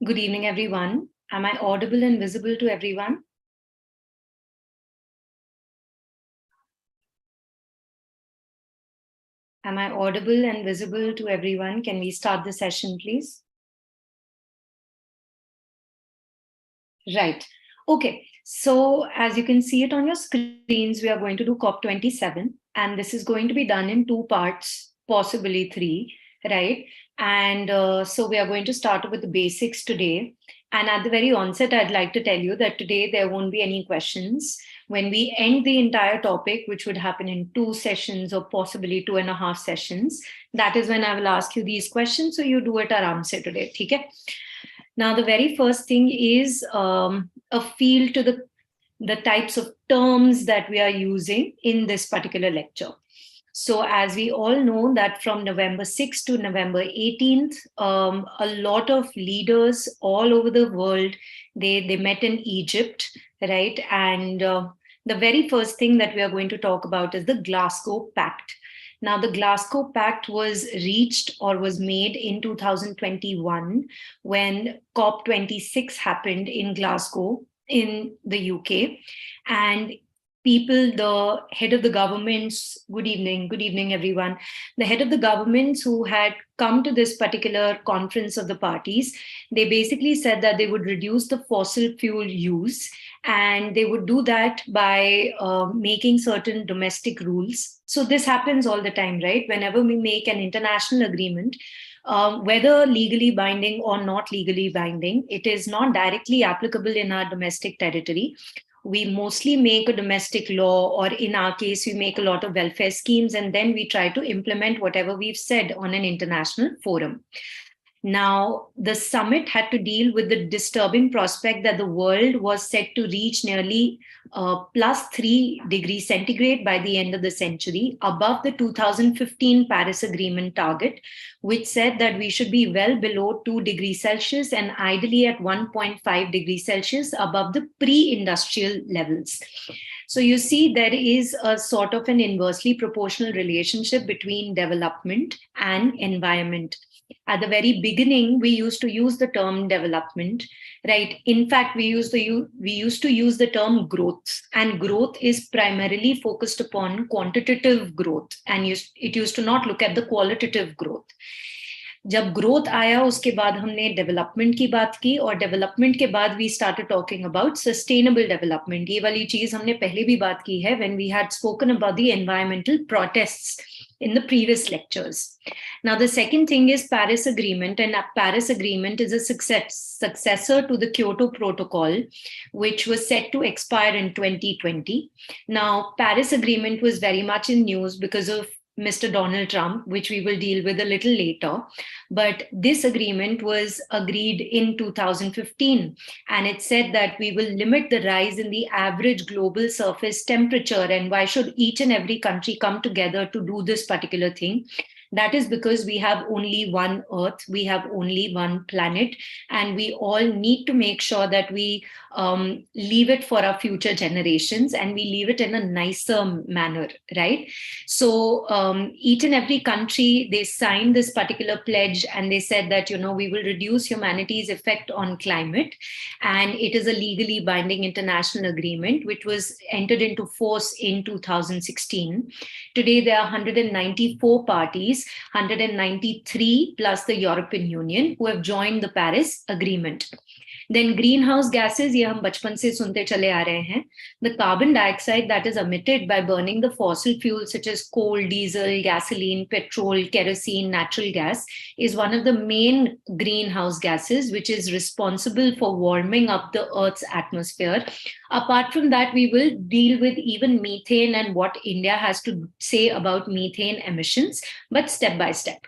Good evening, everyone. Am I audible and visible to everyone? Am I audible and visible to everyone? Can we start the session, please? Right. Okay. So as you can see it on your screens, we are going to do COP27, and this is going to be done in two parts, possibly three, right? And so we are going to start with the basics today. And at the very onset, I'd like to tell you that today there won't be any questions. When we end the entire topic, which would happen in two sessions or possibly 2.5 sessions, that is when I will ask you these questions. So you do it aram se today, okay? Now, the very first thing is a feel to the types of terms that we are using in this particular lecture. So as we all know that from November 6th to November 18th, a lot of leaders all over the world, they met in Egypt, right? And the very first thing that we are going to talk about is the Glasgow Pact. Now, the Glasgow Pact was reached or was made in 2021 when COP26 happened in Glasgow in the UK. And people, the head of the governments, good evening, everyone. The head of the governments who had come to this particular conference of the parties, they basically said that they would reduce the fossil fuel use, and they would do that by making certain domestic rules. So this happens all the time, right? Whenever we make an international agreement, whether legally binding or not legally binding, it is not directly applicable in our domestic territory. We mostly make a domestic law, or in our case, we make a lot of welfare schemes, and then we try to implement whatever we've said on an international forum. Now, the summit had to deal with the disturbing prospect that the world was set to reach nearly plus 3 degrees centigrade by the end of the century, above the 2015 Paris Agreement target, which said that we should be well below 2 degrees Celsius and ideally at 1.5 degrees Celsius above the pre-industrial levels. So you see, there is a sort of an inversely proportional relationship between development and environment. At the very beginning, we used to use the term development, right? In fact, we used to use the term growth, and growth is primarily focused upon quantitative growth, and it used to not look at the qualitative growth. जब growth आया उसके बाद हमने development की बात की, और development के बाद we started talking about sustainable development. ये वाली चीज हमने पहले भी बात की है when we had spoken about the environmental protests in the previous lectures. Now, the second thing is Paris Agreement, and Paris Agreement is a successor to the Kyoto Protocol, which was set to expire in 2020. Now, Paris Agreement was very much in news because of Mr. Donald Trump, which we will deal with a little later. But this agreement was agreed in 2015, and it said that we will limit the rise in the average global surface temperature. And why should each and every country come together to do this particular thing? That is because we have only one Earth, we have only one planet, and we all need to make sure that we leave it for our future generations, and we leave it in a nicer manner, right? So each and every country, they signed this particular pledge, and they said that, we will reduce humanity's effect on climate, and it is a legally binding international agreement, which was entered into force in 2016. Today, there are 194 parties, 193 plus the European Union, who have joined the Paris Agreement. Then greenhouse gases, ये हम बचपन से सुनते चले आ रहे हैं. The carbon dioxide that is emitted by burning the fossil fuels such as coal, diesel, gasoline, petrol, kerosene, natural gas is one of the main greenhouse gases, which is responsible for warming up the Earth's atmosphere. Apart from that, we will deal with even methane and what India has to say about methane emissions, but step by step.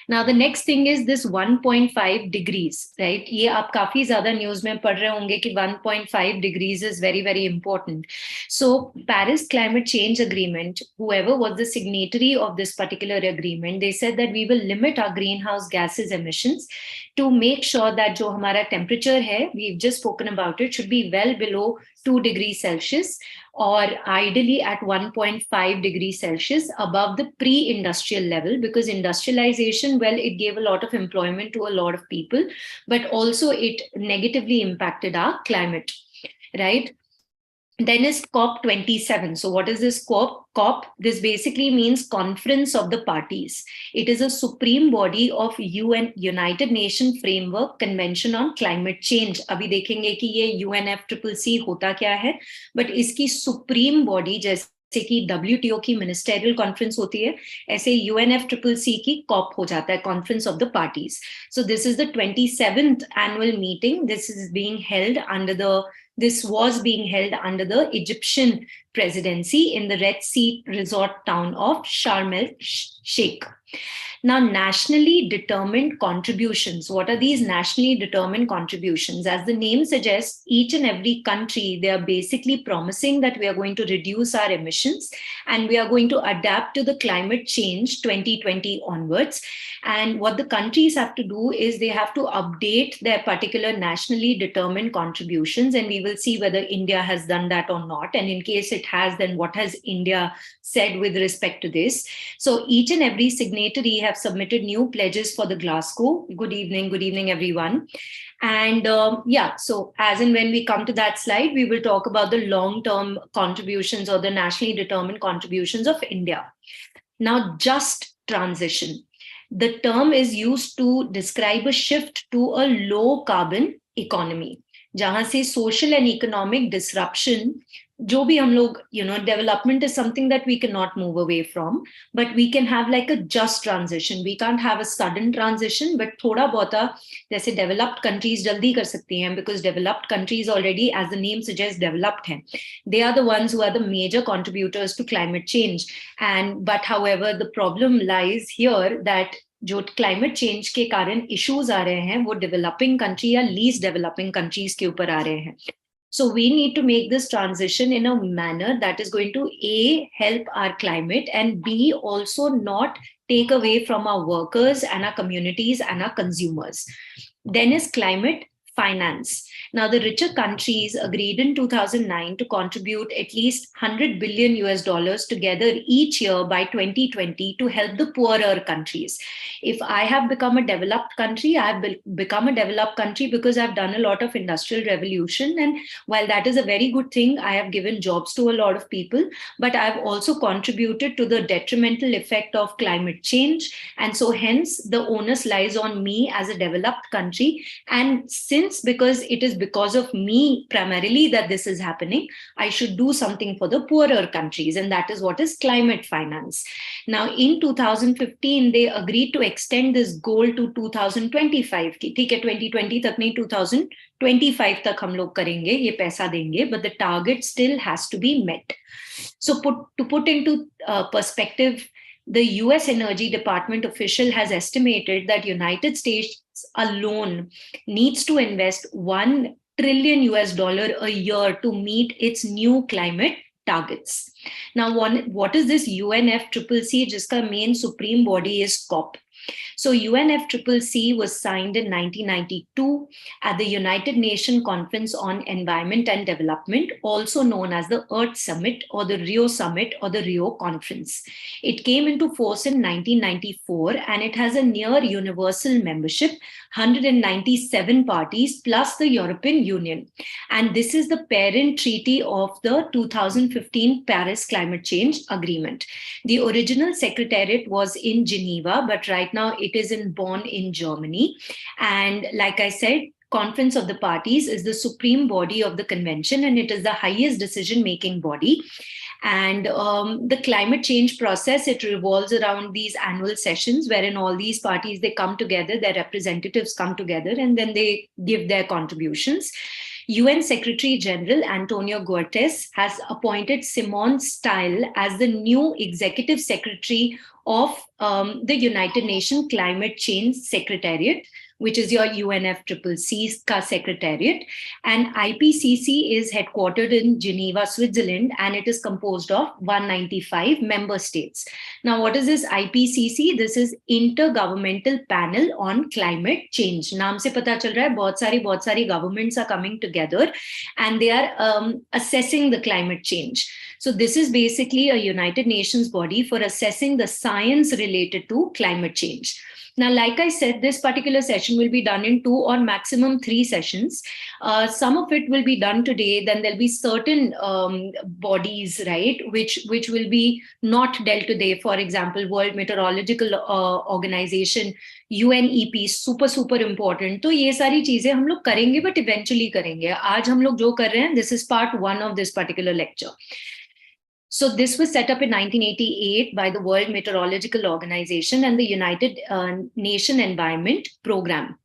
Now, the next thing is this 1.5 degrees, right? ये आप काफी ज़्यादा news में पढ़ रहे होंगे कि 1.5 degrees is very, very important. So, Paris Climate Change Agreement, whoever was the signatory of this particular agreement, they said that we will limit our greenhouse gases emissions to make sure that जो हमारा temperature है, we've just spoken about it, should be well below 2 degrees Celsius, or ideally at 1.5 degrees Celsius above the pre-industrial level, because industrialization, well, it gave a lot of employment to a lot of people, but also it negatively impacted our climate, right? Then is COP27. So what is this COP? This basically means Conference of the Parties. It is a supreme body of UN, United Nations Framework Convention on Climate Change. अभी देखेंगे कि ये UNFCCC होता क्या है, but इसकी supreme body जैसे कि WTO की मिनिस्टेरियल कॉन्फ्रेंस होती है, ऐसे UNFCCC की कॉप हो जाता है, conference of the parties. So this is the 27th annual meeting. This was being held under the Egyptian presidency in the Red Sea resort town of Sharm el-Sheikh. Now, nationally determined contributions. What are these nationally determined contributions? As the name suggests, each and every country, they are basically promising that we are going to reduce our emissions and we are going to adapt to the climate change 2020 onwards. And what the countries have to do is they have to update their particular nationally determined contributions. And we will see whether India has done that or not. And in case it has, then what has India said with respect to this? So each and every signatory have submitted new pledges for the Glasgow. Good evening, everyone. And so as and when we come to that slide, we will talk about the long-term contributions or the nationally determined contributions of India. Now, just transition. The term is used to describe a shift to a low carbon economy, जहां से social and economic disruption, जो भी हम लोग, development is something that we cannot move away from, but we can have like a just transition. We can't have a sudden transition, but थोड़ा बहुता जैसे developed countries जल्दी कर सकती हैं, because developed countries already, as the name suggests, developed हैं. They are the ones who are the major contributors to climate change. But however, the problem lies here that जो climate change के कारण issues आ रहे हैं वो developing country या least developing countries के ऊपर आ रहे हैं. So we need to make this transition in a manner that is going to A, help our climate, and B, also not take away from our workers and our communities and our consumers. Then is climate finance. Now, the richer countries agreed in 2009 to contribute at least $100 billion together each year by 2020 to help the poorer countries. If I have become a developed country, I have become a developed country because I've done a lot of industrial revolution. And while that is a very good thing, I have given jobs to a lot of people, but I've also contributed to the detrimental effect of climate change. And so hence the onus lies on me as a developed country. And because it is because of me primarily that this is happening, I should do something for the poorer countries. And that is what is climate finance. Now, in 2015, they agreed to extend this goal to 2025. ठीक है, 2020 तक नहीं, 2025 तक हम लोग करेंगे, ये पैसा देंगे, but the target still has to be met. So to put into perspective, the US Energy Department official has estimated that United States alone needs to invest $1 trillion a year to meet its new climate targets. Now, what is this UNFCCC, jiska main supreme body is COP? So UNFCCC was signed in 1992 at the United Nations Conference on Environment and Development, also known as the Earth Summit or the Rio Summit or the Rio Conference. It came into force in 1994 and it has a near universal membership, 197 parties plus the European Union. And this is the parent treaty of the 2015 Paris Climate Change Agreement. The original secretariat was in Geneva, but right now it is in Bonn in Germany. And like I said, Conference of the Parties is the supreme body of the convention and it is the highest decision-making body. And the climate change process, it revolves around these annual sessions wherein all these parties, they come together, their representatives come together and then they give their contributions. UN Secretary General Antonio Guterres has appointed Simone Style as the new Executive Secretary of the United Nations Climate Change Secretariat, which is your UNFCCC ka secretariat. And IPCC is headquartered in Geneva, Switzerland, and it is composed of 195 member states. Now, what is this IPCC? This is Intergovernmental Panel on Climate Change. नाम से पता चल रहा है बहुत सारी governments are coming together and they are assessing the climate change. So this is basically a United Nations body for assessing the science related to climate change. Now, like I said, this particular session will be done in 2 or maximum 3 sessions. Some of it will be done today. Then there'll be certain bodies, right, which will be not dealt today. For example, World Meteorological Organization, UNEP, super important. तो ये सारी चीजें हम लोग करेंगे, but eventually करेंगे. आज हम लोग जो कर रहे हैं, this is part 1 of this particular lecture. So this was set up in 1988 by the World Meteorological Organization and the United Nations Environment Program.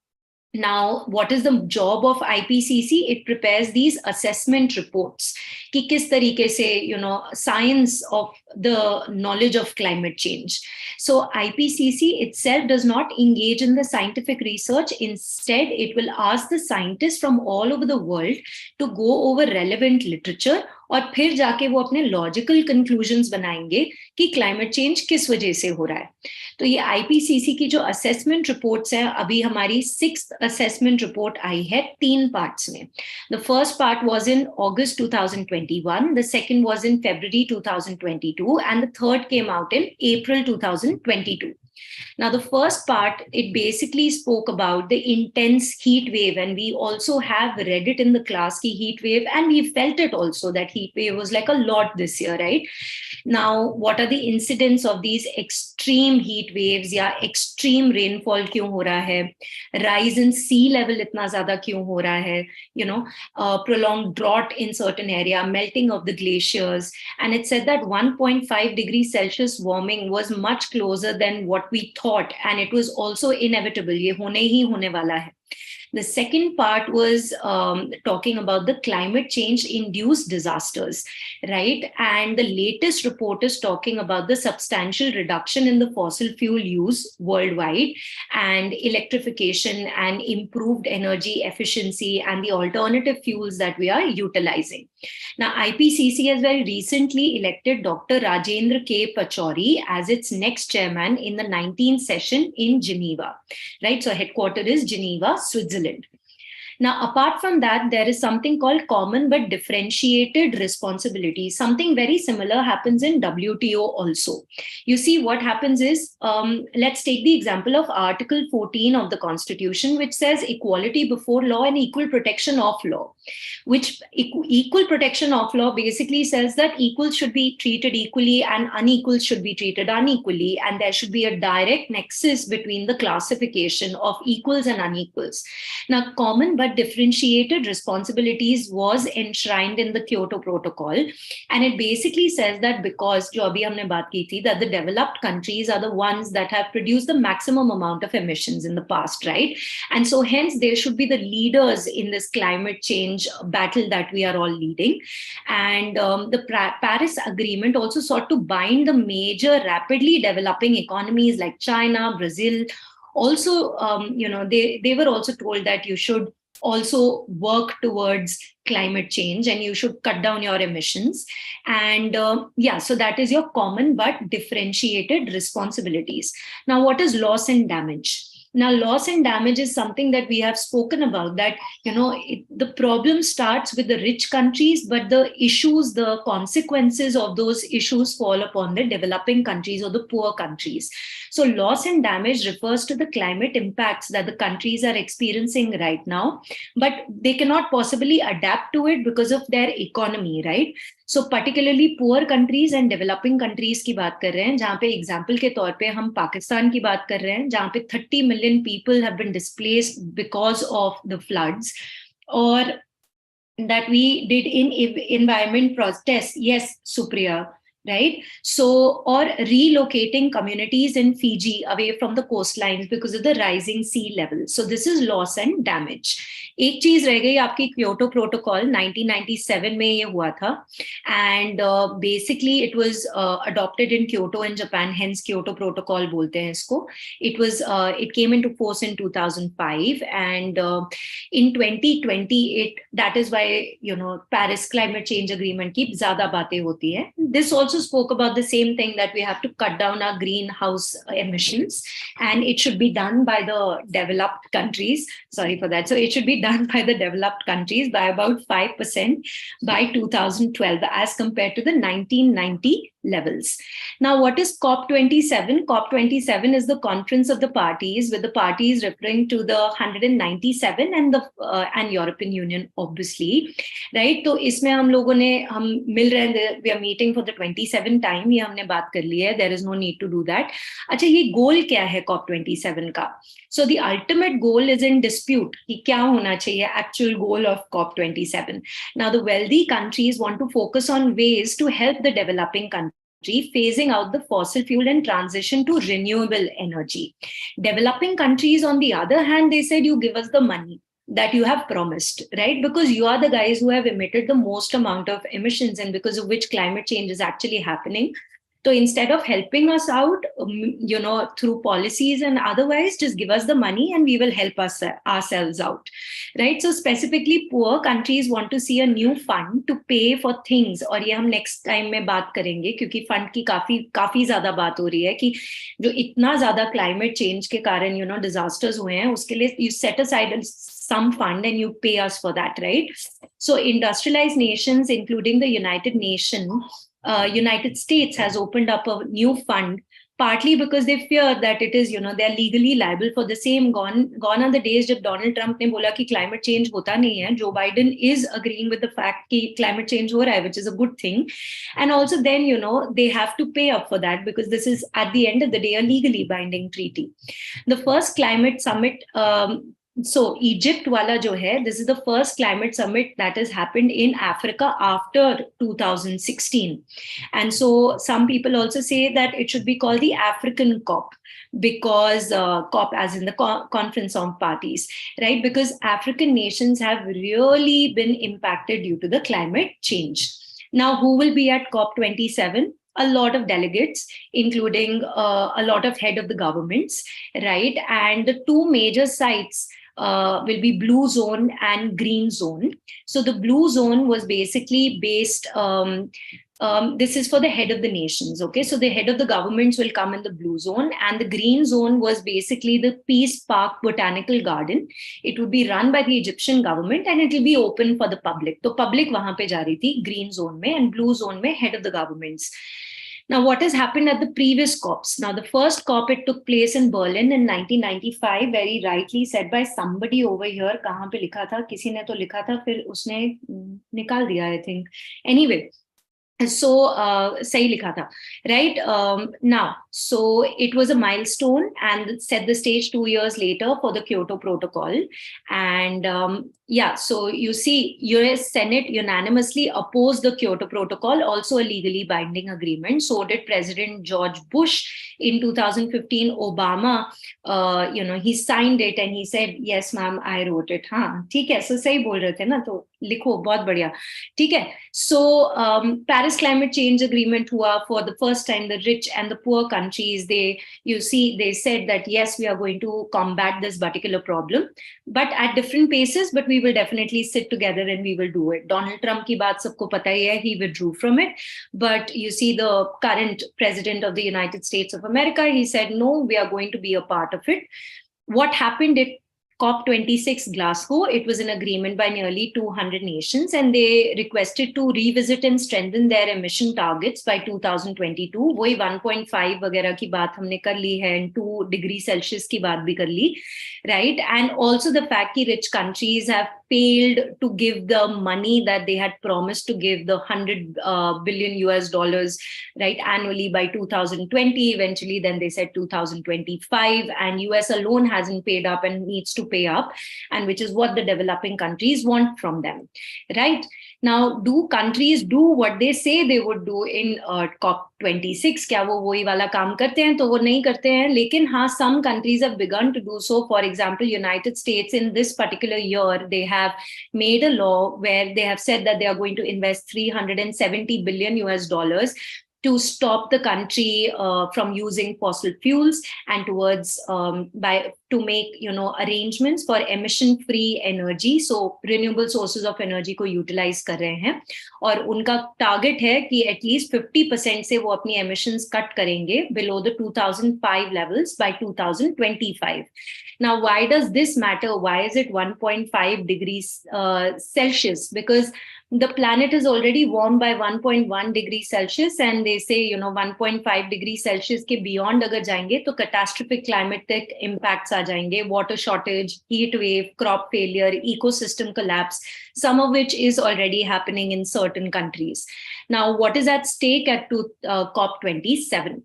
Now, what is the job of IPCC? It prepares these assessment reports. कि किस तरीके से, science of the knowledge of climate change. So IPCC itself does not engage in the scientific research. Instead, it will ask the scientists from all over the world to go over relevant literature और फिर जाके वो अपने logical conclusions बनाएंगे कि climate change किस वजह से हो रहा है. तो ये आईपीसीसी की जो असेसमेंट रिपोर्ट्स हैं, अभी हमारी 6th असेसमेंट रिपोर्ट आई है 3 पार्ट्स में. The first part was in August 2021, the second was in February 2022 and the third came out in April 2022. Now, the first part, it basically spoke about the intense heat wave, and we also have read it in the class, ki heat wave, and we felt it also, that heat wave was like a lot this year, right? Now, what are the incidents of these extreme heat waves? या extreme rainfall क्यों हो रहा है? Rise in sea level इतना ज़्यादा क्यों हो रहा है? Prolonged drought in certain area, melting of the glaciers. And it said that 1.5 degrees Celsius warming was much closer than what we thought, and it was also inevitable. ये होने ही होने वाला है. The second part was talking about the climate change induced disasters, right? And the latest report is talking about the substantial reduction in the fossil fuel use worldwide and electrification and improved energy efficiency and the alternative fuels that we are utilizing. Now, IPCC has very recently elected Dr. Rajendra K. Pachauri as its next chairman in the 19th session in Geneva, right? So headquarters is Geneva, Switzerland. Now, apart from that, there is something called common but differentiated responsibility. Something very similar happens in WTO also. You see, what happens is, let's take the example of Article 14 of the Constitution, which says equality before law and equal protection of law. Which equal protection of law basically says that equals should be treated equally and unequals should be treated unequally, and there should be a direct nexus between the classification of equals and unequals. Now, common but differentiated responsibilities was enshrined in the Kyoto Protocol, and it basically says that because जो अभी हमने बात की थी, that the developed countries are the ones that have produced the maximum amount of emissions in the past, right? And so hence they should be the leaders in this climate change battle that we are all leading. And the Paris Agreement also sought to bind the major rapidly developing economies like China, Brazil. Also, they were also told that you should also work towards climate change and you should cut down your emissions. And so that is your common but differentiated responsibilities. Now, what is loss and damage? Now, loss and damage is something that we have spoken about, that, the problem starts with the rich countries, but the issues, the consequences of those issues fall upon the developing countries or the poor countries. So loss and damage refers to the climate impacts that the countries are experiencing right now, but they cannot possibly adapt to it because of their economy, right? So particularly poor countries and developing countries की बात कर रहे हैं, जहाँ पे example के तौर पे हम पाकिस्तान की बात कर रहे हैं, जहाँ पे 30 million people have been displaced because of the floods, or that we did in environment protests. Yes, Supriya, right? So, or relocating communities in Fiji away from the coastlines because of the rising sea level. So this is loss and damage. एक चीज रह गई आपकी Kyoto protocol 1997 में ये हुआ था, and basically it was adopted in Kyoto in Japan, hence Kyoto Protocol बोलते हैं इसको. It came into force in 2005, and in 2020 that is why Paris Climate Change Agreement की ज्यादा बातें होती है. This also spoke about the same thing, that we have to cut down our greenhouse emissions, and it should be done by the developed countries. Sorry for that. So it should be done by the developed countries by about 5% by 2012 as compared to the 1990 levels. Now, what is COP27? COP27 is the conference of the parties, with the parties referring to the 197 and the and European Union, obviously, right? तो इसमें हम लोगों ने हम मिल रहे हैं, we are meeting for the 27 time, ये हमने बात कर ली है. There is no need to do that. अच्छा, ये गोल क्या है COP27 का? So the ultimate goal is in dispute कि क्या होना चाहिए actual goal of COP27. Now, the wealthy countries want to focus on ways to help the developing countries phasing out the fossil fuel and transition to renewable energy. Developing countries, on the other hand, they said, you give us the money that you have promised, right? Because you are the guys who have emitted the most amount of emissions, and because of which climate change is actually happening. So instead of helping us out, through policies and otherwise, just give us the money and we will help ourselves out, right? So specifically, poor countries want to see a new fund to pay for things. और ये हम next time में बात करेंगे, क्योंकि fund की काफी ज़्यादा बात हो रही है कि जो इतना ज़्यादा climate change के कारण disasters हुए हैं, उसके लिए you set aside some fund and you pay us for that, right? So industrialized nations, including the United States has opened up a new fund, partly because they fear that it is, they're legally liable for the same. Gone are the days जब Donald Trump ने बोला कि climate change होता नहीं है. Joe Biden is agreeing with the fact कि climate change हो रहा है, which is a good thing. And also then, they have to pay up for that, because this is at the end of the day a legally binding treaty. The first climate summit, so Egypt wala jo hai, this is the first climate summit that has happened in Africa after 2016. And so some people also say that it should be called the African COP, because COP as in the conference of parties, right? Because African nations have really been impacted due to the climate change. Now, who will be at COP27? A lot of delegates, including a lot of head of the governments, right? And the two major sites will be blue zone and green zone. So the blue zone was basically based, this is for the head of the nations, okay? So the head of the governments will come in the blue zone, and the green zone was basically the Peace Park Botanical Garden. It would be run by the Egyptian government and it will be open for the public. So public wahan pe ja rahi thi, green zone mein, and blue zone mein head of the governments. Now, what has happened at the previous COPs? Now, the first COP, it took place in Berlin in 1995, very rightly said by somebody over here. कहाँ पे लिखा था? किसी ने तो लिखा था, फिर उसने निकाल दिया, I think. Anyway, so sahi likha tha, right? Now, so it was a milestone and set the stage 2 years later for the Kyoto Protocol. And so you see, US Senate unanimously opposed the Kyoto Protocol, also a legally binding agreement. So did President George Bush in 2015. Obama, he signed it and he said, yes, ma'am, I wrote it. हाँ, ठीक है, so सही बोल रहे थे ना, तो लिखो, बहुत बढ़िया, ठीक है. So Paris Climate Change Agreement hua for the first time. The rich and the poor countries, they said that yes, we are going to combat this particular problem, but at different paces, but we will definitely sit together and we will do it. Donald Trump ki baat sabko pata hi hai, he withdrew from it, but you see the current president of the United States of America, he said, no, we are going to be a part of it. What happened at COP26 Glasgow, it was an agreement by nearly 200 nations, and they requested to revisit and strengthen their emission targets by 2022. वही 1.5 वगैरह की बात हमने कर ली है, and 2 degrees Celsius की बात भी कर ली, right? And also the fact that rich countries have failed to give the money that they had promised to give, the $100 billion US, right, annually by 2020. Eventually, then they said 2025, and US alone hasn't paid up and needs to pay up, and which is what the developing countries want from them, right? Now, do countries do what they say they would do in COP26? क्या वो वही वाला काम करते हैं? तो वो नहीं करते हैं, लेकिन हाँ, some countries have begun to do so. For example, United States in this particular year, they have made a law where they have said that they are going to invest 370 billion US dollars to stop the country from using fossil fuels and towards to make arrangements for emission free energy. So renewable sources of energy को utilize कर रहे हैं, और उनका target है कि at least 50% से वो अपनी emissions cut करेंगे below the 2005 levels by 2025. Now, why does this matter? Why is it 1.5 degrees Celsius? Because the planet is already warmed by 1.1 degrees Celsius, and they say 1.5 degrees Celsius के beyond अगर जाएंगे तो catastrophic climatic impacts आ जाएंगे, water shortage, heat wave, crop failure, ecosystem collapse, some of which is already happening in certain countries. Now, what is at stake at COP27?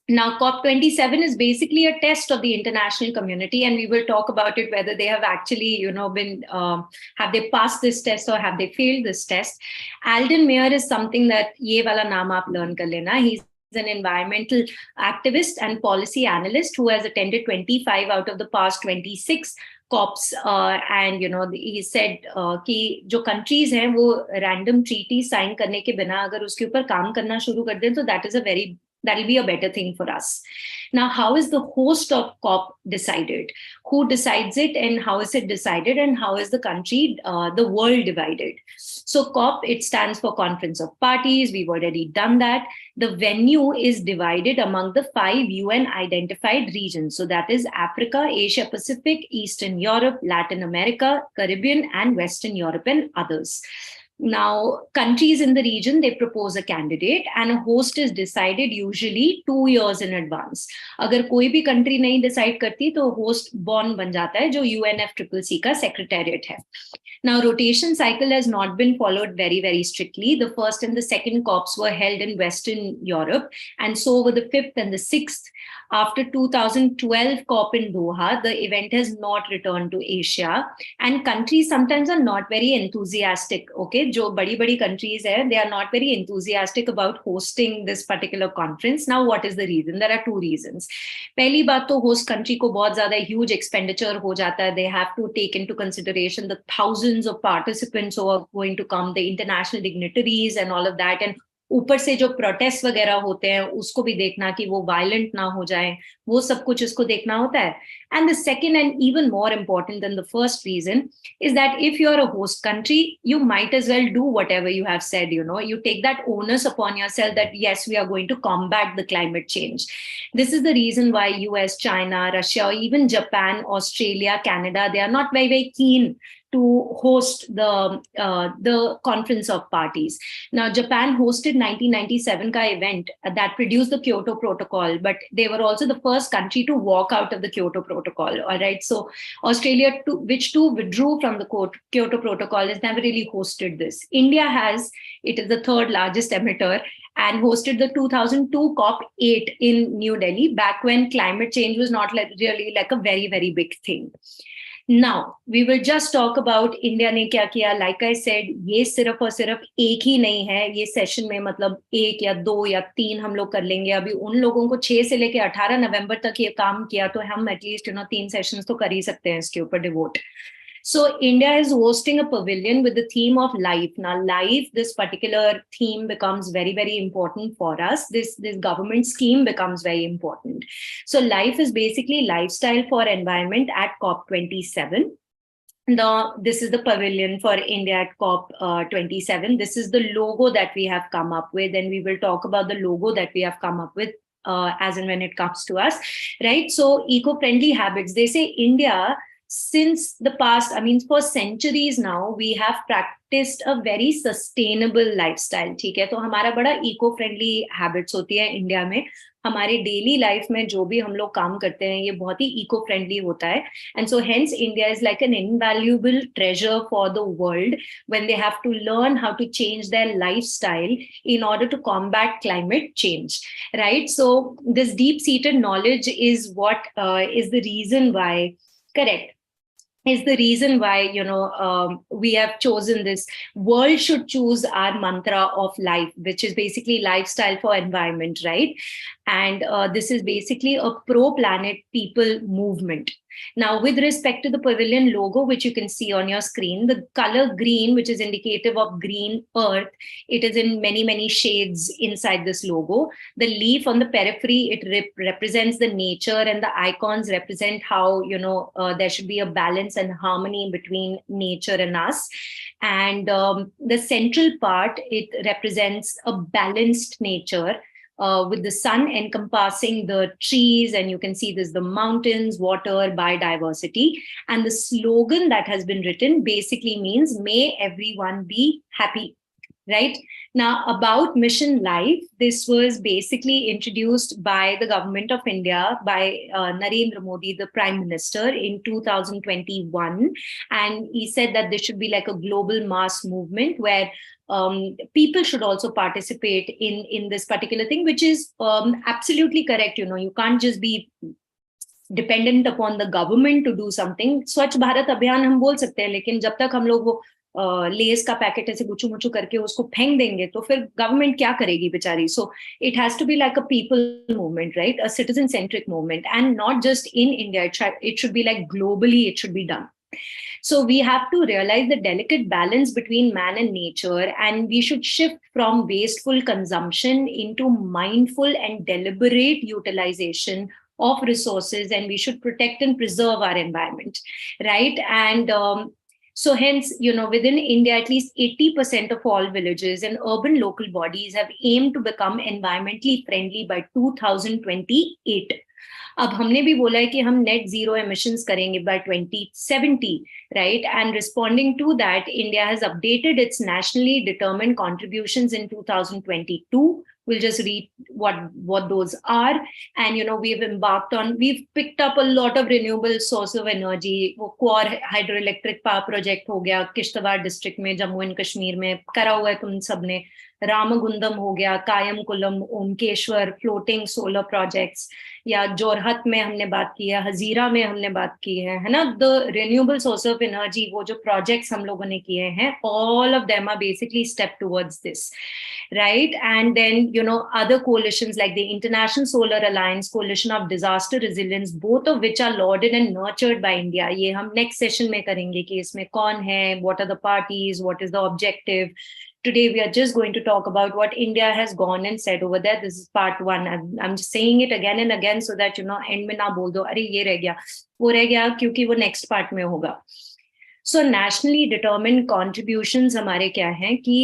Now, COP27 is basically a test of the international community, and we will talk about it, whether they have actually, have they passed this test or have they failed this test. Alden Mayer is something that ye wala naam aap learn kar lena. He's an environmental activist and policy analyst who has attended 25 out of the past 26 COPs, and he said कि जो countries हैं वो random treaty sign करने के बिना अगर उसके ऊपर काम करना शुरू कर दें तो that'll be a better thing for us. Now, how is the host of COP decided? Who decides it, and how is it decided, and how is the country, the world divided? So COP, it stands for Conference of Parties. We've already done that. The venue is divided among the 5 UN identified regions. So that is Africa, Asia Pacific, Eastern Europe, Latin America, Caribbean, and Western Europe, and others. Now, countries in the region, they propose a candidate, and a host is decided usually 2 years in advance. अगर कोई भी country नहीं decide करती तो host born बन जाता है, जो UNFCCC का secretariat है. Now, rotation cycle has not been followed very, very strictly. The first and the second COPs were held in Western Europe, and so were the 5th and the 6th. After 2012 COP in Doha, the event has not returned to Asia, and countries sometimes are not very enthusiastic. Okay, जो बड़ी countries हैं, they are not very enthusiastic about hosting this particular conference. Now, what is the reason? There are 2 reasons. पहली बात तो host country को बहुत ज़्यादा huge expenditure हो जाता है. They have to take into consideration the thousands of participants who are going to come, the international dignitaries and all of that, and ऊपर से जो प्रोटेस्ट वगैरह होते हैं उसको भी देखना कि वो वायलेंट ना हो जाए, वो सब कुछ इसको देखना होता है. And the second and even more important than the first reason is that if you're a host country, you might as well do whatever you have said. You take that onus upon yourself that yes, we are going to combat the climate change. This is the reason why US, China, Russia, or even Japan, Australia, Canada, they are not very, very keen to host the Conference of Parties. Now, Japan hosted 1997 ka event that produced the Kyoto Protocol, but they were also the first country to walk out of the Kyoto Protocol. All right, so Australia, which withdrew from the Kyoto Protocol, has never really hosted this. India has; it is the 3rd largest emitter, and hosted the 2002 COP8 in New Delhi, back when climate change was not really like a very, very big thing. Now, we will just talk about India ने क्या किया. Like I said, ये सिर्फ और सिर्फ एक ही नहीं है. ये सेशन में मतलब 1 या 2 या 3 हम लोग कर लेंगे. अभी उन लोगों को 6 से लेके 18 नवंबर तक ये काम किया, तो हम एटलीस्ट 3 सेशंस तो कर ही सकते हैं इसके ऊपर devote. So India is hosting a pavilion with the theme of life. Now, life, this particular theme becomes very, very important for us. This government scheme becomes very important. So life is basically lifestyle for environment at COP27. Now, this is the pavilion for India at COP27. This is the logo that we have come up with, and we will talk about the logo that we have come up with as and when it comes to us, right? So eco-friendly habits. They say India, since the past, for centuries now, we have practiced a very sustainable lifestyle. ठीक है, तो हमारा बड़ा eco-friendly habits होती है India में. हमारे daily life में जो भी हम लोग काम करते हैं ये बहुत ही eco-friendly होता है. And so hence India is like an invaluable treasure for the world when they have to learn how to change their lifestyle in order to combat climate change, right? So this deep-seated knowledge is what is the reason why, correct. is the reason why, we have chosen this. World should choose our mantra of life, which is basically lifestyle for environment, right? And this is basically a pro-planet people movement. Now, with respect to the pavilion logo, which you can see on your screen, the color green, which is indicative of green earth, it is in many, many shades inside this logo. The leaf on the periphery, it represents the nature, and the icons represent how, there should be a balance and harmony between nature and us. And the central part, it represents a balanced nature, with the sun encompassing the trees, and you can see this, the mountains, water, biodiversity. And the slogan that has been written basically means, may everyone be happy, right? Now, about Mission Life, this was basically introduced by the government of India, by Narendra Modi, the Prime Minister, in 2021. And he said that this should be like a global mass movement where people should also participate in this particular thing, which is absolutely correct. You can't just be dependent upon the government to do something. Swachh Bharat Abhiyan हम बोल सकते हैं, लेकिन जब तक हम लोग वो लेस का पैकेट ऐसे गुचू मुचू करके उसको फेंक देंगे तो फिर गवर्नमेंट क्या करेगी बेचारी. So it has to be like a people movement, right? A citizen centric movement, and not just in India. It should be like globally it should be done. So we have to realize the delicate balance between man and nature, and we should shift from wasteful consumption into mindful and deliberate utilization of resources, and we should protect and preserve our environment, right? And so hence, within India, at least 80% of all villages and urban local bodies have aimed to become environmentally friendly by 2028. अब हमने भी बोला है कि हम net zero emissions करेंगे by 2070, right? And responding to that, India has updated its nationally determined contributions in 2022. We'll just read what those are. And we've picked up a lot of renewable source of energy. वो क्वार hydroelectric power project हो गया Kishtwar district में, Jammu and Kashmir में करा हुआ है तुम सबने. रामगुंदम हो गया, कायमकुलम, ओमकेश्वर फ्लोटिंग सोलर प्रोजेक्ट्स, या जोरहत में हमने बात की है, हजीरा में हमने बात की है ना? The renewable source of energy, वो जो प्रोजेक्ट्स हम लोगों ने किए हैं, all of them are basically step towards this, right? And then, other coalitions like the International Solar Alliance, Coalition of Disaster Resilience, both of which are lauded and nurtured by India. ये हम next session में करेंगे कि इसमें कौन है, what are the parties, what is the objective. Today, we are just going to talk about what India has gone and said over there. This is part one. I'm just saying it again and again so that, end में ना बोल दो, अरे ये रह गया, वो रह गया, क्योंकि वो next part में होगा. So nationally determined contributions हमारे क्या हैं कि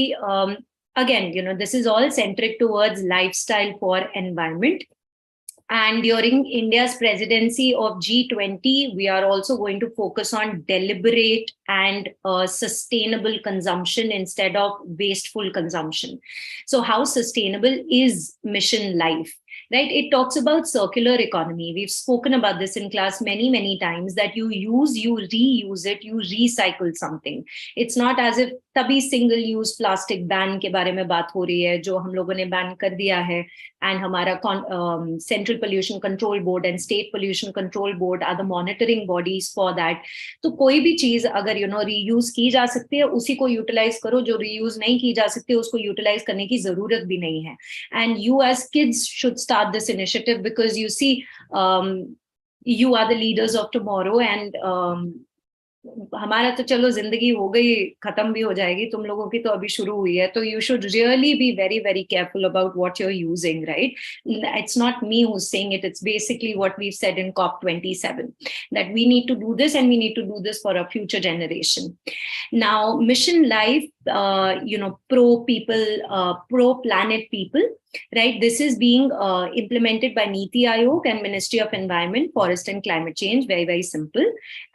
again, this is all centric towards lifestyle for environment. And during India's presidency of G20, we are also going to focus on deliberate and sustainable consumption instead of wasteful consumption. So how sustainable is Mission Life? Right? It talks about circular economy. We've spoken about this in class many, many times, that you use, you reuse it, you recycle something. It's not as if तभी single use plastic ban के बारे में बात हो रही है, जो हम लोगों ने बैन कर दिया है. एंड हमारा central pollution control board and state pollution control board are the monitoring bodies for that. तो कोई भी चीज अगर रीयूज की जा सकती है, उसी को यूटिलाइज करो. जो रीयूज नहीं की जा सकती, उसको यूटिलाइज करने की जरूरत भी नहीं है. And you as kids should start this initiative, because you see you are the leaders of tomorrow. And हमारा तो चलो जिंदगी हो गई, खत्म भी हो जाएगी, तुम लोगों की तो अभी शुरू हुई है. तो you should really be very, very careful about what you're using, right? It's not me who's saying it. It's basically what we've said in COP27, that we need to do this, and we need to do this for a future generation. Now, Mission Life, pro people, pro planet people, right? This is being implemented by Niti Aayog and Ministry of Environment, Forest and Climate Change. Very, very simple.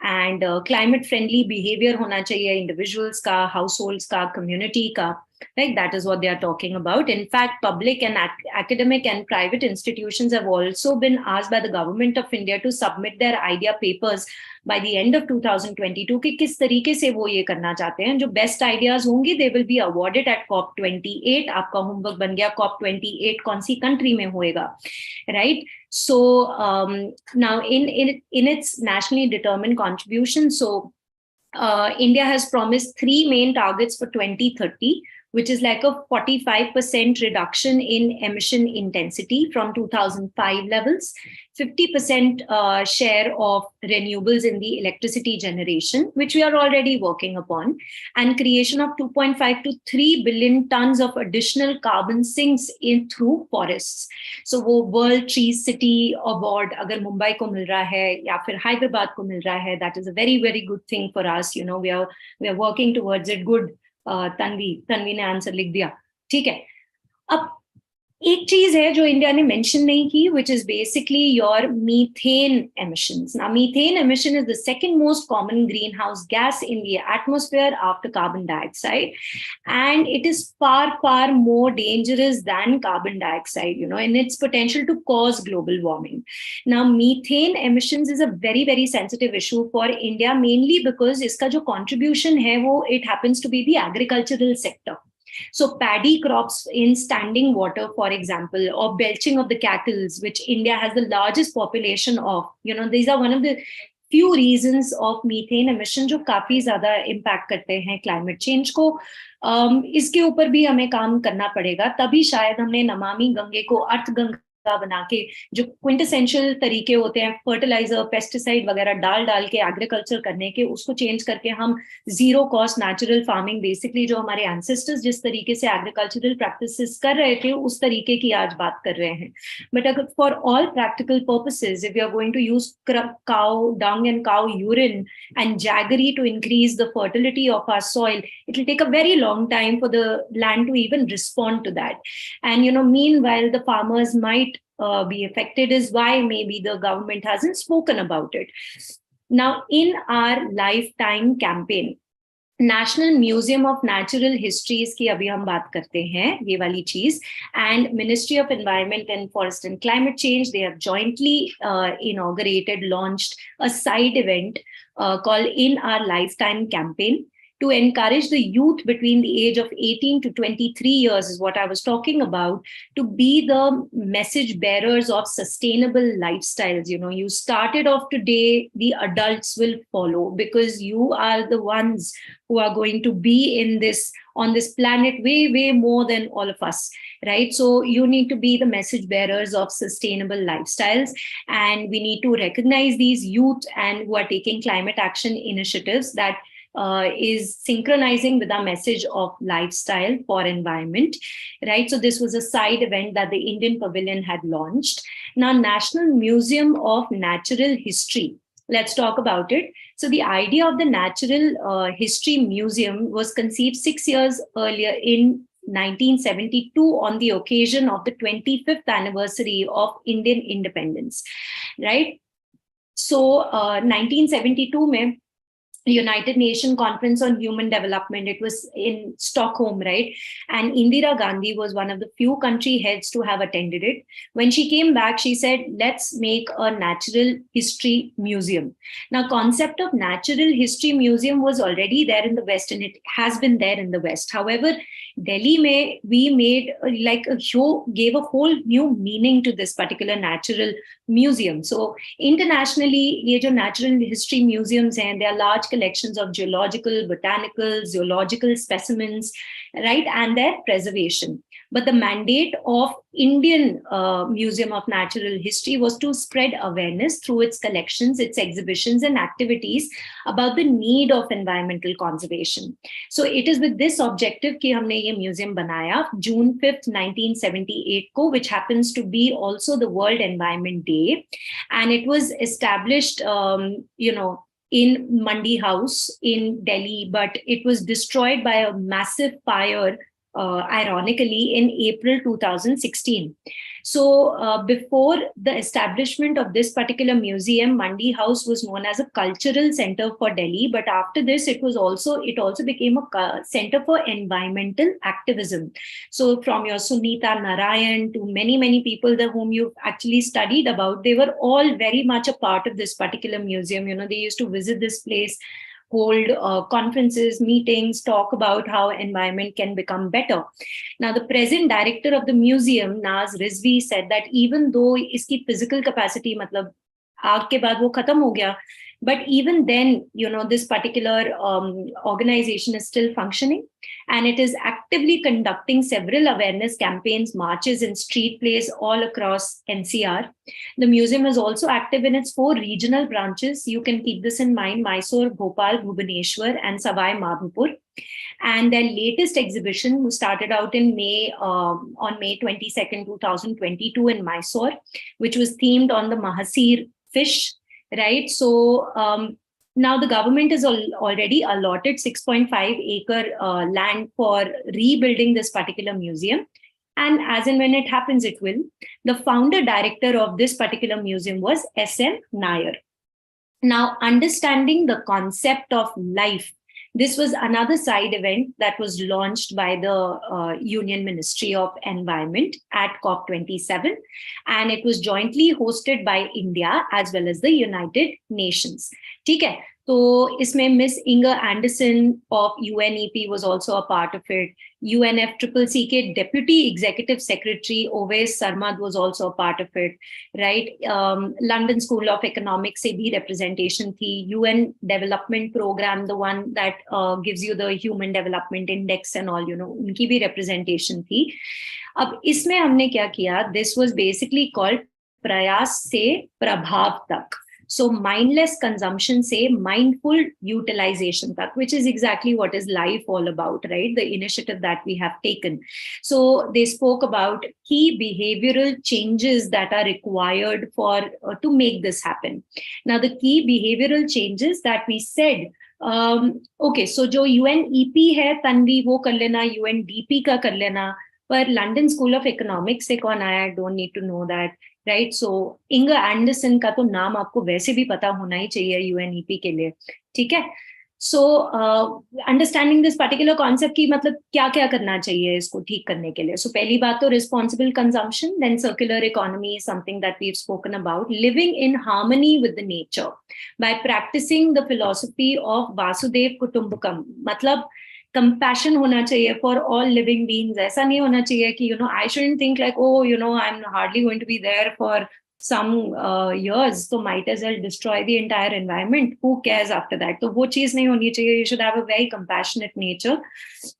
And climate friendly behavior होना चाहिए individuals का, households का, community का. Right, that is what they are talking about. In fact, public and academic and private institutions have also been asked by the government of India to submit their idea papers by the end of 2022 कि किस तरीके से वो ये करना चाहते हैं. जो best ideas होंगी, they will be awarded at COP28. आपका homework बन गया COP28 कौन सी country में होएगा, right? So now in its nationally determined contribution, so India has promised 3 main targets for 2030, which is like a 45% reduction in emission intensity from 2005 levels, 50% share of renewables in the electricity generation, which we are already working upon, and creation of 2.5 to 3 billion tons of additional carbon sinks through forests. So वो World Tree City Award अगर मुंबई को मिल रहा है या फिर हैदराबाद को मिल रहा है, that is a very, very good thing for us. You know, we are working towards it. Good. Tanvi ने आंसर लिख दिया, ठीक है. अब एक चीज है जो इंडिया ने मेंशन नहीं की, which is basically your methane emissions. Now, methane emission is the second most common greenhouse gas in the atmosphere after carbon dioxide, and it is far, far more dangerous than carbon dioxide, you know, in its potential to cause global warming. Now, methane emissions is a very, very sensitive issue for India, mainly because इसका जो contribution है वो it happens to be the agricultural sector. So paddy crops in standing water, for example, or belching of the cattle, which India has the largest population of, you know, these are one of the few reasons of methane emission जो काफी ज्यादा impact करते हैं climate change को. इसके ऊपर भी हमें काम करना पड़ेगा, तभी शायद हमने नमामि गंगे को अर्थ गंगा बना के जो क्विंटेसेंशियल तरीके होते हैं फर्टिलाइजर पेस्टिसाइड वगैरह डाल के एग्रीकल्चर करने के, उसको चेंज करके हम zero cost natural farming, basically जो हमारे एंसेस्टर्स जिस तरीके से एग्रीकल्चरल प्रैक्टिसेस कर रहे थे उस तरीके की आज बात कर रहे हैं. बट अगर for all practical purposes, if you are going to use cow dung and cow urine and jaggery to increase the fertility of our soil, it will take a very long time for the land to even respond to that. And, you know, meanwhile, the farmers might be affected, is why maybe the government hasn't spoken about it. Now, in our lifetime campaign, national museum of natural histories की अभी हम बात करते हैं, ये वाली चीज, and ministry of environment and forest and climate change, they have jointly inaugurated, launched a side event called In Our Lifetime campaign to encourage the youth between the age of 18 to 23 years, is what I was talking about, to be the message bearers of sustainable lifestyles. You know, you started off today, the adults will follow, because you are the ones who are going to be in this, on this planet way, way more than all of us, right? So you need to be the message bearers of sustainable lifestyles, and we need to recognize these youth and who are taking climate action initiatives that is synchronizing with our message of lifestyle for environment, right? So this was a side event that the Indian Pavilion had launched. Now, National Museum of Natural History, let's talk about it. So the idea of the Natural History Museum was conceived 6 years earlier in 1972 on the occasion of the 25th anniversary of Indian independence, right? So 1972 mein United Nations Conference on Human Development, it was in Stockholm, right? And Indira Gandhi was one of the few country heads to have attended it. When she came back, she said, let's make a natural history museum. Now, concept of natural history museum was already there in the West, and it has been there in the West. However, Delhi mein, we made like a show, gave a whole new meaning to this particular natural museum. So internationally, ye jo natural history museums hain, they are large collections of geological, botanical, zoological specimens, right, and their preservation. But the mandate of Indian Museum of Natural History was to spread awareness through its collections, its exhibitions and activities about the need of environmental conservation. So it is with this objective कि हमने ये museum बनाया June 5th, 1978 को, which happens to be also the World Environment Day, and it was established, you know, in Mandi House in Delhi, but it was destroyed by a massive fire, ironically, in April 2016. So before the establishment of this particular museum, Mandi House was known as a cultural center for Delhi. But after this, it also became a center for environmental activism. So from your Sunita Narayan to many people whom you've actually studied about, they were all very much a part of this particular museum. They used to visit this place, hold conferences, meetings, talk about how environment can become better. Now, the present director of the museum, Naz Rizvi, said that even though iski physical capacity, matlab, aag ke baad wo khatam ho gaya, but even then, this particular organization is still functioning, and it is actively conducting several awareness campaigns, marches, and street plays all across NCR. The museum is also active in its 4 regional branches. You can keep this in mind: Mysore, Bhopal, Bhubaneswar, and Savai Madhopur. And their latest exhibition started out in on May 22nd, 2022 in Mysore, which was themed on the Mahasir fish, right? So now the government has already allotted 6.5 acre land for rebuilding this particular museum. And as and when it happens, it will. The founder director of this particular museum was S.M. Nair. Now, understanding the concept of life, this was another side event that was launched by the Union Ministry of Environment at COP27, and it was jointly hosted by India as well as the United Nations. ठीक है, तो इसमें Miss Inger Anderson of UNEP was also a part of it. UNFCCC के Deputy Executive Secretary Oves Sarmad was also a part of it, right? London School of Economics से भी representation थी. UN Development Program, the one that gives you the Human Development Index and all, उनकी भी representation थी. अब इसमें हमने क्या किया? This was basically called प्रयास से प्रभाव तक. So mindless consumption say mindful utilization tak, which is exactly what is life all about, right? The initiative that we have taken. So they spoke about key behavioral changes that are required for to make this happen. Now, the key behavioral changes that we said, okay, so जो UNEP है तन्वी वो कर लेना, UNDP का कर लेना, पर London School of Economics से कौन आया? I don't need to know that. Right, so Inger Anderson का तो नाम आपको वैसे भी पता होना ही चाहिए यूएनईपी के लिए, ठीक है? So understanding this particular concept की मतलब क्या क्या करना चाहिए इसको ठीक करने के लिए. सो पहली बात तो responsible consumption, then circular economy, something that we have spoken about, living in harmony with the nature by practising the philosophy of Vasudhaiva Kutumbakam. मतलब compassion होना चाहिए for all living beings. ऐसा नहीं होना चाहिए कि I shouldn't think like, oh, I'm hardly going to be there for some years, so might as well destroy the entire environment. Who cares after that? So वो चीज नहीं होनी चाहिए. You should have a very compassionate nature,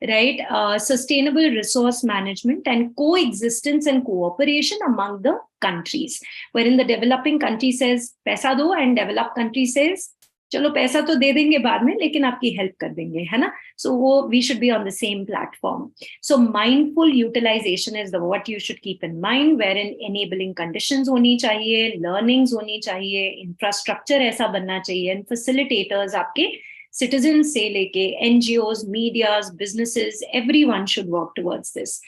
right? Sustainable resource management and coexistence and cooperation among the countries. Wherein the developing country says पैसा दो and developed country says चलो पैसा तो दे देंगे बाद में लेकिन आपकी हेल्प कर देंगे, है ना? सो वो we should be on the same platform. So mindful utilisation is the what you should keep in mind, where in enabling conditions होनी चाहिए, लर्निंग्स होनी चाहिए, इंफ्रास्ट्रक्चर ऐसा बनना चाहिए, एंड फैसिलिटेटर्स आपके सिटीजन से लेके NGOs, medias, businesses, everyone should work towards this.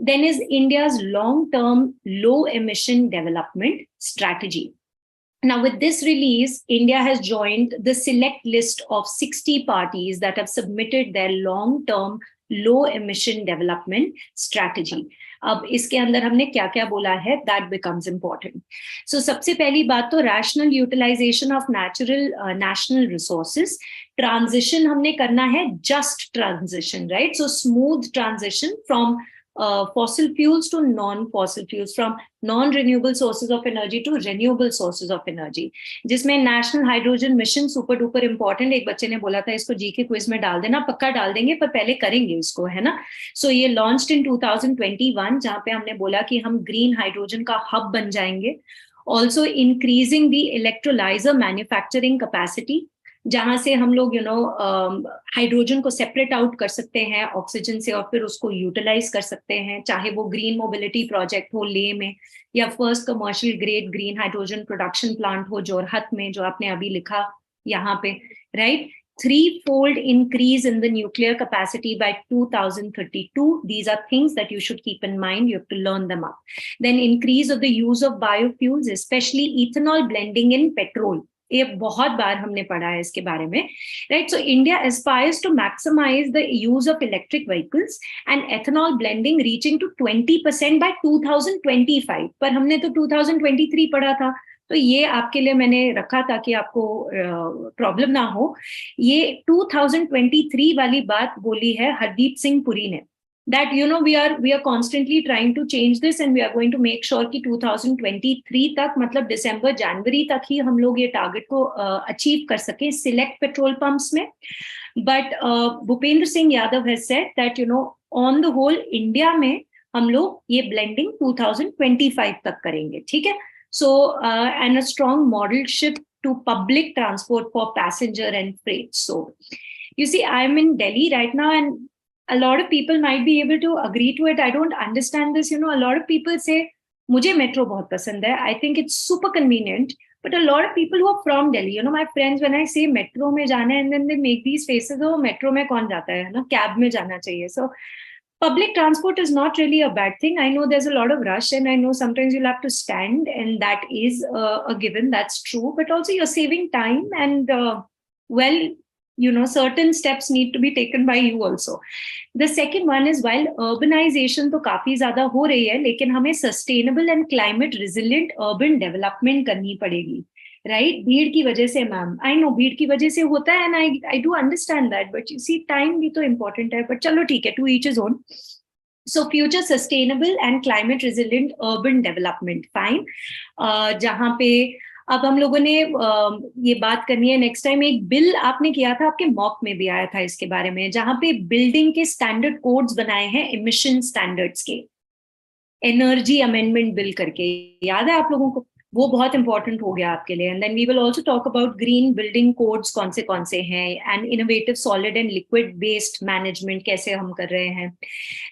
Then is India's long-term low emission development strategy. Now, with this release, India has joined the select list of 60 parties that have submitted their long-term low emission development strategy. अब इसके अंदर हमने क्या क्या बोला है, that becomes important. So सबसे पहली बात तो rational utilization of national resources. Transition हमने करना है just transition, right? So smooth transition from fossil fuels to non-fossil fuels, from non-renewable sources of energy to renewable sources of energy. जिसमें national hydrogen mission super duper important, एक बच्चे ने बोला था इसको जीके क्विज में डाल देना, पक्का डाल देंगे पर पहले करेंगे इसको, है ना? सो ये लॉन्च्ड इन 2021, जहां पे हमने बोला कि हम ग्रीन हाइड्रोजन का हब बन जाएंगे. Also increasing the electrolyser manufacturing capacity, जहां से हम लोग हाइड्रोजन को सेपरेट आउट कर सकते हैं ऑक्सीजन से और फिर उसको यूटिलाइज कर सकते हैं, चाहे वो ग्रीन मोबिलिटी प्रोजेक्ट हो लेह में या first commercial grade green hydrogen production plant हो जोरहत में, जो आपने अभी लिखा यहाँ पे, right? 3-fold increase in the nuclear capacity by 2032. These are things that you should keep in mind. You have to learn them up. Then increase of the use of biofuels, especially ethanol blending in petrol. ये बहुत बार हमने पढ़ा है इसके बारे में, right? So India aspires to maximize the use of electric vehicles and ethanol blending reaching to 20% by 2025. पर हमने तो 2023 पढ़ा था, तो ये आपके लिए मैंने रखा ताकि आपको प्रॉब्लम ना हो. ये 2023 वाली बात बोली है हरदीप सिंह पुरी ने, that we are constantly trying to change this and we are going to make sure कि 2023 तक, मतलब दिसंबर जनवरी तक ही हम लोग ये टारगेट को अचीव कर सके सिलेक्ट पेट्रोल पंप्स में. But Bhupendra Singh Yadav has said that on the whole India में हम लोग ये ब्लेंडिंग 2025 तक करेंगे, ठीक है. So and a strong model shift to public transport for passenger and freight. So you see, I'm in Delhi right now and a lot of people might be able to agree to it. I don't understand this. A lot of people say, मुझे metro बहुत पसंद है. I think it's super convenient. But a lot of people who are from Delhi, my friends, when I say metro में जाना है, and then they make these faces, oh, metro में कौन जाता है ना, cab में जाना चाहिए. So public transport is not really a bad thing. I know there's a lot of rush and I know sometimes you'll have to stand and that is a given, that's true. But also you're saving time and certain steps need to be taken by you also. The second one is while urbanization तो काफी ज़्यादा हो रही है, लेकिन हमें sustainable and climate resilient urban development करनी पड़ेगी. Right? भीड़ की वजह से मैम, I know भीड़ की वजह से होता है and I do understand that, but you see time भी तो important है, but चलो ठीक है, to each his own. So future sustainable and climate resilient urban development, fine. जहाँ पे अब हम लोगों ने ये बात करनी है नेक्स्ट टाइम. एक बिल आपने किया था, आपके मॉक में भी आया था इसके बारे में, जहाँ पे बिल्डिंग के स्टैंडर्ड कोड्स बनाए हैं एमिशन स्टैंडर्ड्स के, एनर्जी अमेंडमेंट बिल करके, याद है आप लोगों को? वो बहुत इंपॉर्टेंट हो गया आपके लिए. And then we will also talk about green building codes कौन से हैं, and innovative solid and liquid waste management कैसे हम कर रहे हैं.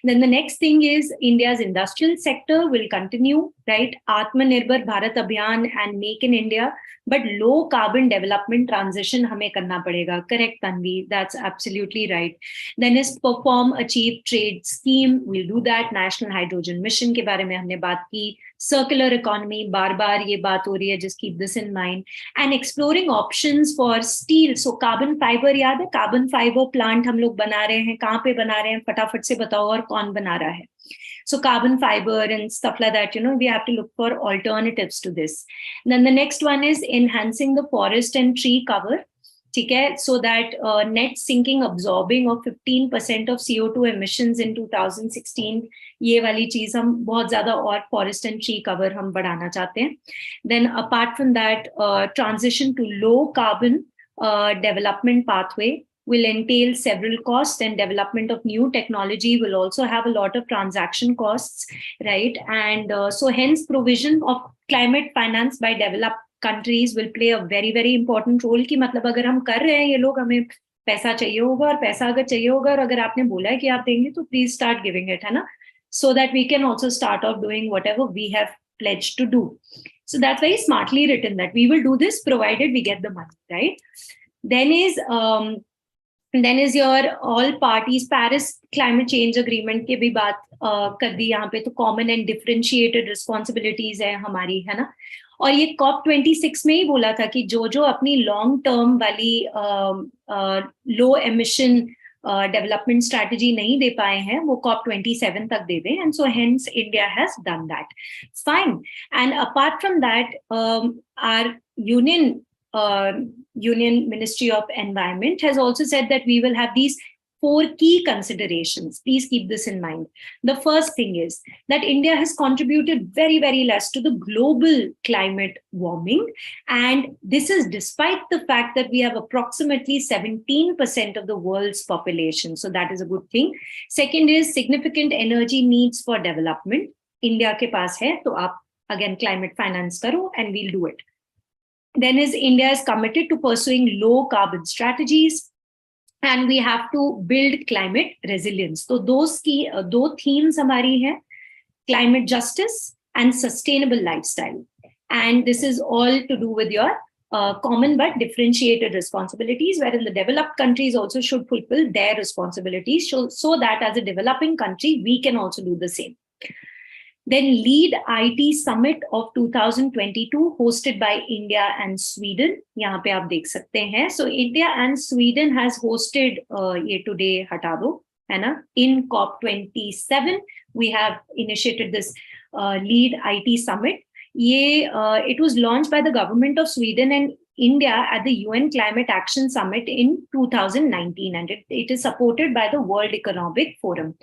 Then the next thing is India's industrial sector will continue, right? Aatmanirbhar Bharat Abhiyan and make in India, but low carbon development transition हमें करना पड़ेगा. Correct Tanvi, that's absolutely right. Then is perform achieve trade scheme, will do that. National hydrogen mission के बारे में हमने बात की. Circular economy, बार बार ये बात हो रही है, just keep this in mind. And exploring options for steel. So carbon fibre, याद है कार्बन फाइबर प्लांट हम लोग बना रहे हैं, कहाँ पे बना रहे हैं फटाफट से बताओ, और कौन बना रहा है? So carbon fiber and stuff like that, we have to look for alternatives to this. Then the next one is enhancing the forest and tree cover, ठीक है, so that net sinking absorbing of 15% of CO2 emissions in 2016, ये वाली चीज हम बहुत ज्यादा, और forest and tree cover हम बढ़ाना चाहते हैं. Then apart from that, transition to low carbon development pathway will entail several costs, and development of new technology will also have a lot of transaction costs, right? And so hence provision of climate finance by developed countries will play a very, very important role. कि मतलब अगर हम कर रहे हैं ये लोग, हमें पैसा चाहिए होगा, और पैसा अगर चाहिए होगा और अगर आपने बोला है कि आप देंगे तो please start giving it, है ना? So that we can also start off doing whatever we have pledged to do. So that's very smartly written that we will do this provided we get the money, right? Then is your all parties Paris climate change agreement के भी बात कर दी यहाँ पे. तो common and differentiated responsibilities है हमारी, है ना? और ये COP26 में ही बोला था कि जो अपनी लॉन्ग टर्म वाली लो एमिशन डेवलपमेंट स्ट्रैटेजी नहीं दे पाए हैं, वो COP27 तक दे दें. And so hence India has done that, fine. And apart from that, our Union Ministry of Environment has also said that we will have these 4 key considerations. Please keep this in mind. The first thing is that India has contributed very, very less to the global climate warming. And this is despite the fact that we have approximately 17% of the world's population. So that is a good thing. Second is significant energy needs for development. India ke paas hai, to aap again climate finance karo and we'll do it. Then is India is committed to pursuing low carbon strategies, and we have to build climate resilience. So those key 2 themes हमारी हैं, climate justice and sustainable lifestyle. And this is all to do with your common but differentiated responsibilities, wherein the developed countries also should fulfill their responsibilities, so that as a developing country, we can also do the same. Then Lead IT Summit of 2022 hosted by India and Sweden. यहाँ पे आप देख सकते हैं. So India and Sweden has hosted ये today हटा दो, है ना? In COP27, we have initiated this Lead IT Summit. It was launched by the government of Sweden and India at the UN Climate Action Summit in 2019, and it is supported by the World Economic Forum.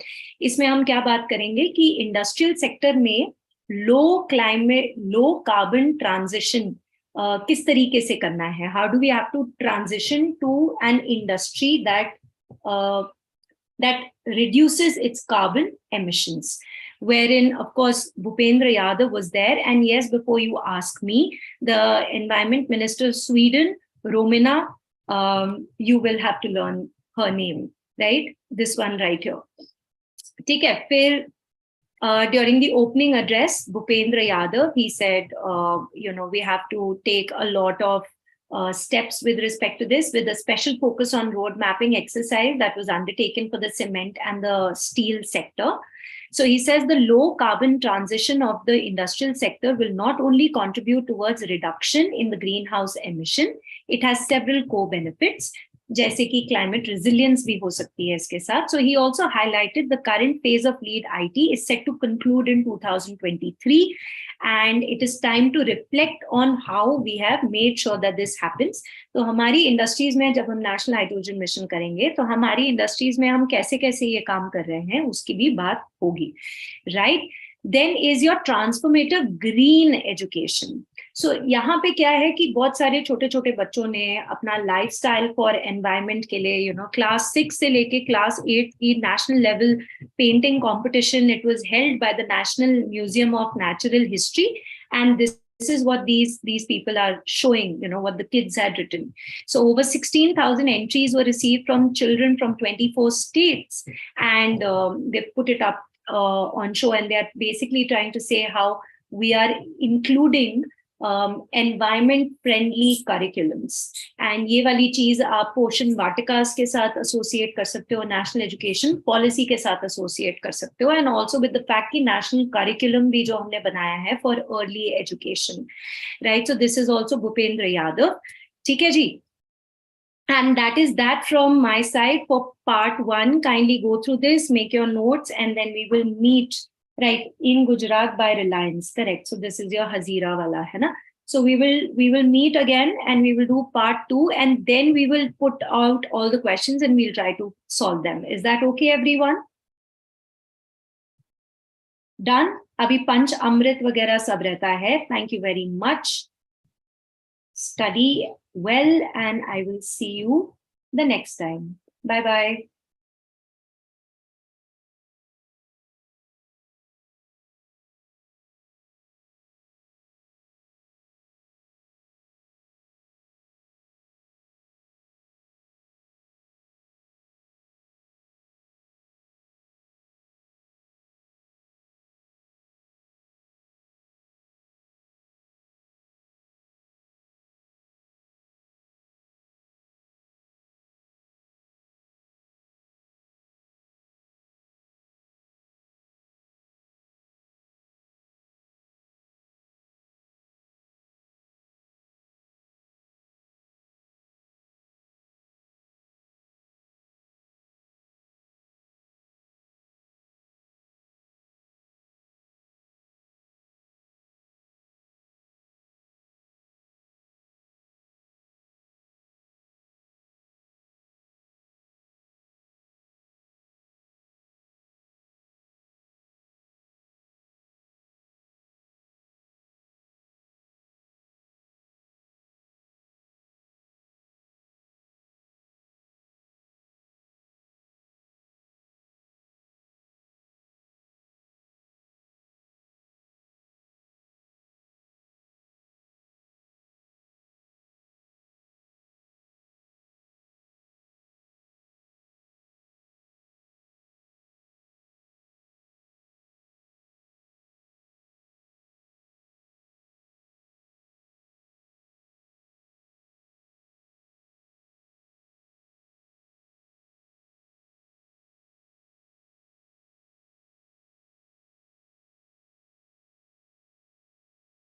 इसमें हम क्या बात करेंगे कि industrial sector में low carbon transition किस तरीके से करना है. How do we have to transition to an industry that reduces its carbon emissions? Wherein, of course, Bhupendra Yadav was there. And yes, before you ask me, the Environment Minister of Sweden, Romina, you will have to learn her name, right? This one right here. Okay, during the opening address, Bhupendra Yadav, he said, we have to take a lot of steps with respect to this, with a special focus on road mapping exercise that was undertaken for the cement and the steel sector. So he says the low carbon transition of the industrial sector will not only contribute towards reduction in the greenhouse emission, it has several co-benefits, जैसे कि climate resilience भी हो सकती है इसके साथ. So he also highlighted the current phase of Lead IT is set to conclude in 2023, and it is time to reflect on how we have made sure that this happens. तो हमारी industries में जब हम national hydrogen mission करेंगे तो हमारी industries में हम कैसे कैसे ये काम कर रहे हैं उसकी भी बात होगी, right? Then is your transformative green education. So यहाँ पे क्या है कि बहुत सारे छोटे छोटे बच्चों ने अपना लाइफस्टाइल फॉर एनवायरनमेंट के लिए क्लास 6 से लेके क्लास 8 की national level painting competition, it was held by the national museum of natural history, and this is what these people are showing, what the kids had written. So over 16,000 entries were received from children from 24 states, and they put it up on show, and they are basically trying to say how we are including environment friendly curriculums. And ये वाली चीज आप पोषण वाटिकास के साथ associate कर सकते हो, national education policy के साथ associate कर सकते हो, and also with the fact कि national curriculum भी जो हमने बनाया है for early education, right? So this is also Bhupendra Yadav. ठीक है जी. And that is that from my side for part 1. Kindly go through this, make your notes, and then we will meet right in Gujarat by Reliance. Correct. So this is your Hazira wala, hai na? So we will meet again, and we will do part 2, and then we will put out all the questions and we'll try to solve them. Is that okay, everyone? Done? Abhi Panch Amrit वगैरह सब रहता है. Thank you very much. Study well, and I will see you the next time. Bye bye.